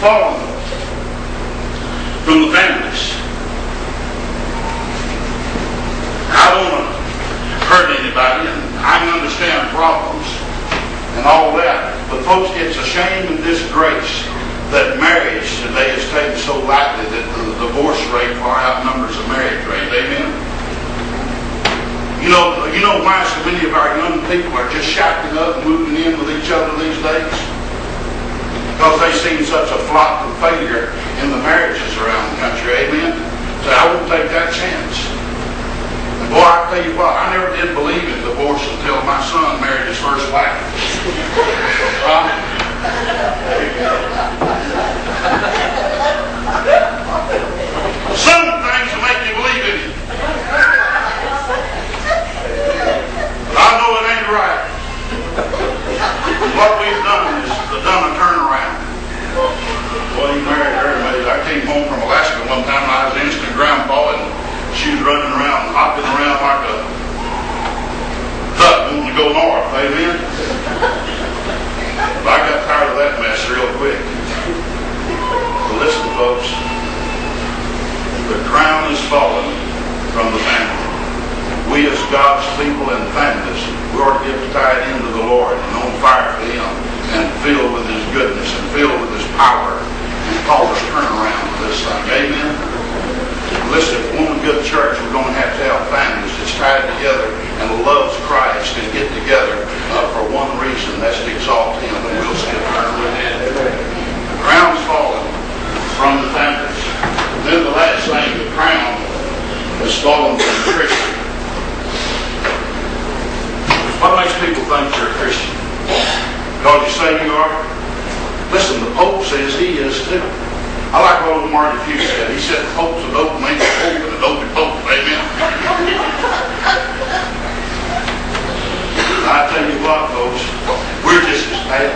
fallen from the families. I don't want to hurt anybody, and I can understand problems and all that. But folks, it's a shame and disgrace that marriage today is taken so lightly that the divorce rate far outnumbers the marriage rate. Amen? You know why so many of our young people are just shacking up and moving in with each other these days? Because they've seen such a flop of failure in the marriages around the country. Amen? So I won't take that chance. And boy, I tell you what, I never did believe in divorce until my son married his first wife. Some things will make you believe in it. But I know it ain't right. What we've done is done a turnaround. Well, he married her. I came home from Alaska one time and I was an instant grandpa, and she was running around, hopping around like a duck wanting to go north. Amen? But I got tired of that mess real quick. But listen, folks, the crown is fallen from the family. We as God's people and families, we ought to get tied into the Lord and on fire for Him and filled with His goodness and filled with His power and call a turnaround for this thing. Amen? Listen, if we want a good church, we're going to have families that's tied together and loves Christ and get together for one reason, that's to exalt Him, and we'll see a turnaround. The crown's fallen from the families. Then the last thing, the crown has fallen from the Christian. What makes people think you're a Christian? Because you say you are? Listen, the Pope says he is too. I like what old Marty Hughes said. He said the Pope's a dope man, a Pope and a dopey Pope. Amen? I tell you what, folks, we're just as bad.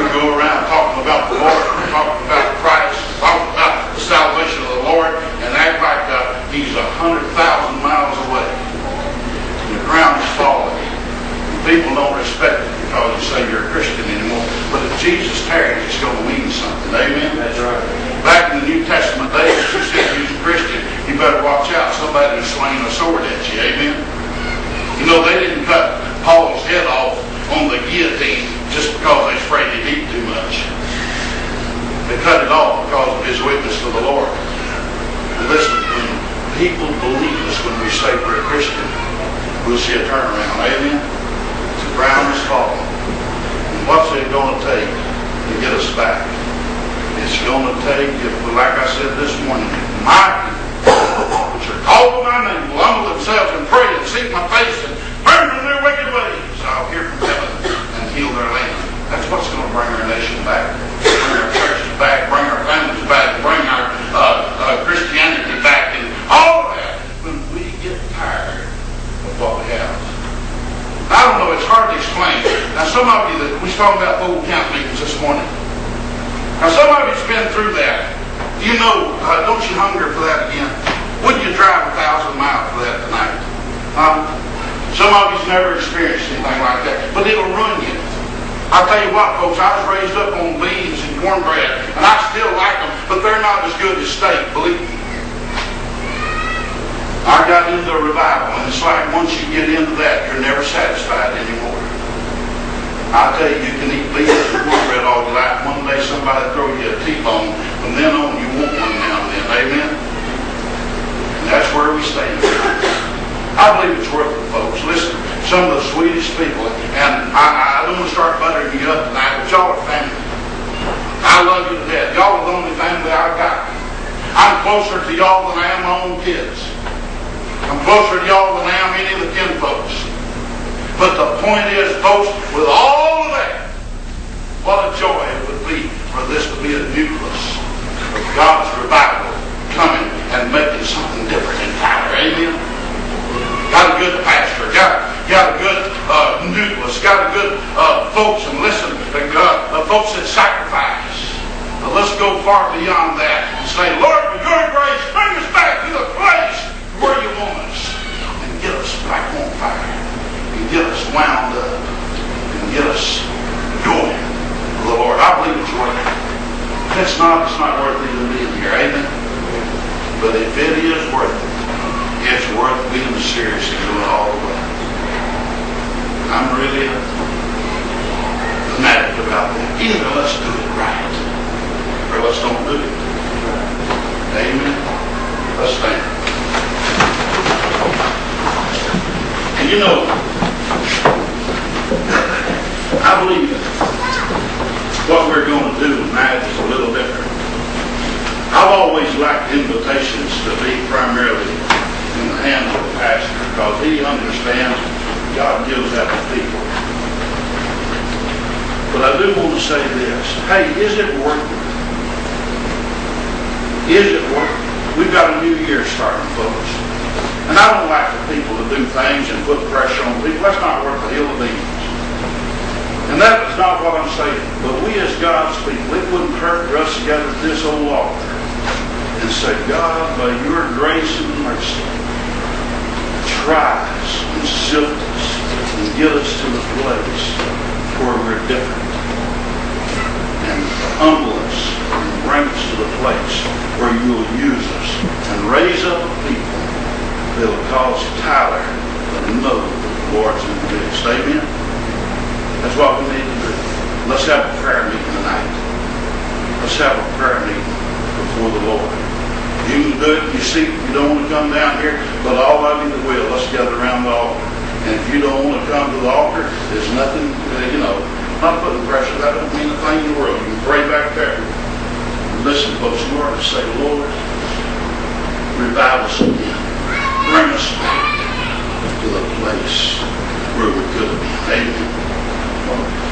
We go around talking about the Lord, talking about Christ, talking about the salvation of the Lord, and act like He's 100,000 miles away. And the ground is falling. People don't respect it because you say you're a Christian anymore. But if Jesus tarries, it's going to mean something. Amen? That's right. Back in the New Testament days, if you said you're a Christian, you better watch out. Somebody who's swinging a sword at you. Amen? You know, they didn't cut Paul's head off on the guillotine just because they're afraid he'd eat too much. They cut it off because of his witness to the Lord. And listen, when people believe us when we say we're a Christian, we'll see a turnaround. Amen? The ground is falling. And what's it going to take to get us back? It's going to take, like I said this morning, my people, which are called by my name, will humble themselves and pray and seek my face and turn from their wicked ways. I'll hear from heaven and heal their land. That's what's going to bring our nation back, bring our churches back, bring our families back, bring our Christianity back, and all of that when we get tired of what we have. I don't know, it's hard to explain. Now some of you, we was talking about Bold Camp meetings this morning. Now some of you's been through that. You know, don't you hunger for that again? Wouldn't you drive 1,000 miles for that tonight? Some of you's never experienced anything like that, but it'll ruin you. I'll tell you what, folks, I was raised up on beans and cornbread, and I still like them, but they're not as good as steak, believe me. I got into a revival, and it's like once you get into that, you're never satisfied anymore. I tell you, you can eat beans and cornbread all you like. One day somebody throw you a T-bone. From then on, you want one now and then. Amen? And that's where we stand. I believe it's worth it, folks. Listen, some of the sweetest people, and I don't want to start buttering you up tonight, but y'all are family. I love you to death. Y'all are the only family I've got. I'm closer to y'all than I am my own kids. I'm closer to y'all than I am any of the kin folks. But the point is, folks, with all of that, what a joy it would be for this to be a nucleus of God's revival coming and making something different in Tyler. Amen? Got a good pastor, got a good nucleus, got a good folks, and listen, folks that sacrifice. But let's go far beyond that and say, Lord, with your grace, bring us back to the place where you want us and get us back on fire and get us wound up and get us going for the Lord. I believe it's worth it. it's not worth even being here. Amen. But if it is worth it, it's worth being serious and doing all the way. I'm really fanatic about that. Either let's do it right, or let's don't do it. Amen. Let's stand. And you know, I believe what we're going to do tonight is a little different. I've always liked invitations to be primarily in the hands of the pastor, because he understands God gives that to people. But I do want to say this. Hey, is it worth it? Is it worth it? We've got a new year starting, folks. And I don't like for people to do things and put pressure on people. That's not worth a hill of beans. And that is not what I'm saying. But we as God's people, it wouldn't hurt for us to gather at this old altar and say, God, by your grace and mercy, try us and sift us and get us to the place where we're different, and humble us and bring us to the place where you will use us and raise up a people that will cause Tyler to know the Lord's in the midst. Amen? That's what we need to do. Let's have a prayer meeting tonight. Let's have a prayer meeting before the Lord. You can do it in your seat if you don't want to come down here, but all of you that will, let's gather around the altar. And if you don't want to come to the altar, there's nothing, not putting pressure. That don't mean a thing in the world. You can pray back there. Listen, folks, Lord, to say, Lord, revive us again. Bring us back to the place where we could have been. Amen.